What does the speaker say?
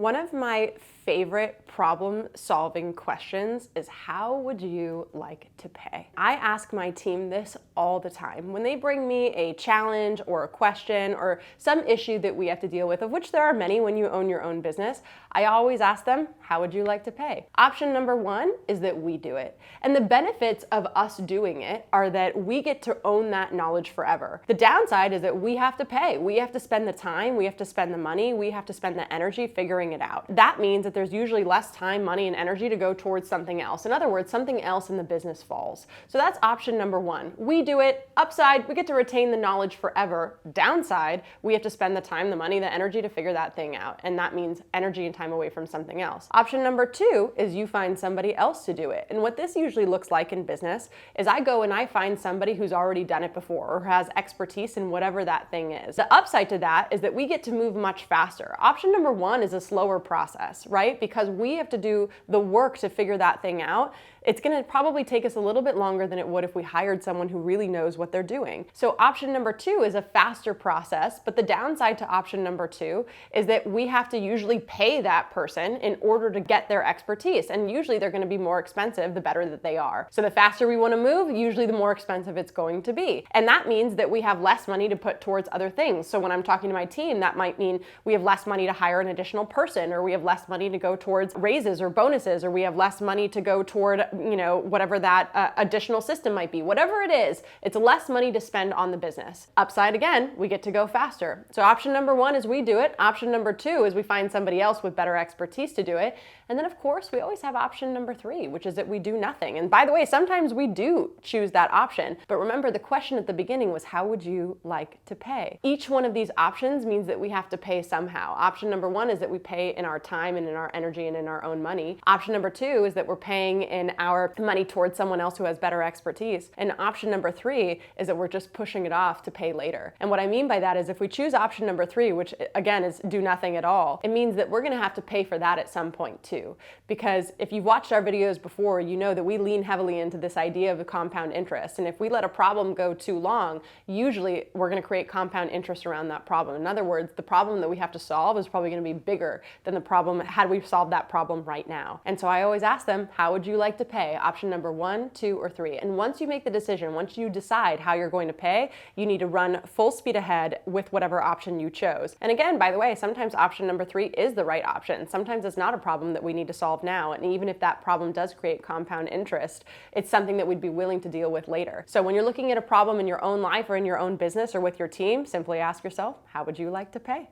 One of my favorite problem-solving questions is, how would you like to pay? I ask my team this all the time. When they bring me a challenge or a question or some issue that we have to deal with, of which there are many when you own your own business, I always ask them, how would you like to pay? Option number one is that we do it. And the benefits of us doing it are that we get to own that knowledge forever. The downside is that we have to pay. We have to spend the time, we have to spend the money, we have to spend the energy figuring it out. That means that there's usually less time, money, and energy to go towards something else. In other words, something else in the business falls. So that's option number one. We do it. Upside, we get to retain the knowledge forever. Downside, we have to spend the time, the money, the energy to figure that thing out. And that means energy and time away from something else. Option number two is you find somebody else to do it. And what this usually looks like in business is I go and I find somebody who's already done it before or has expertise in whatever that thing is. The upside to that is that we get to move much faster. Option number one is a slower process, right? Because we have to do the work to figure that thing out. It's going to probably take us a little bit longer than it would if we hired someone who really knows what they're doing. So option number two is a faster process, but the downside to option number two is that we have to usually pay that person in order to get their expertise. And usually they're going to be more expensive the better that they are. So the faster we want to move, usually the more expensive it's going to be. And that means that we have less money to put towards other things. So when I'm talking to my team, that might mean we have less money to hire an additional person, or we have less money to go towards raises or bonuses, or we have less money to go toward whatever that additional system might be. Whatever it is, it's less money to spend on the business. Upside again, we get to go faster. So option number one is we do it. Option number two is we find somebody else with better expertise to do it. And then of course, we always have option number three, which is that we do nothing. And by the way, sometimes we do choose that option. But remember, the question at the beginning was, how would you like to pay? Each one of these options means that we have to pay somehow. Option number one is that we pay in our time and in our energy and in our own money. Option number two is that we're paying in our money towards someone else who has better expertise. And option number three is that we're just pushing it off to pay later. And what I mean by that is if we choose option number three, which again is do nothing at all, it means that we're going to have to pay for that at some point too. Because if you've watched our videos before, you know that we lean heavily into this idea of compound interest. And if we let a problem go too long, usually we're going to create compound interest around that problem. In other words, the problem that we have to solve is probably going to be bigger than the problem had we solved that problem right now. And so I always ask them, how would you like to pay? Option number one, two, or three. And once you make the decision, once you decide how you're going to pay, you need to run full speed ahead with whatever option you chose. And again, by the way, sometimes option number three is the right option. Sometimes it's not a problem that we need to solve now. And even if that problem does create compound interest, it's something that we'd be willing to deal with later. So when you're looking at a problem in your own life or in your own business or with your team, simply ask yourself, how would you like to pay?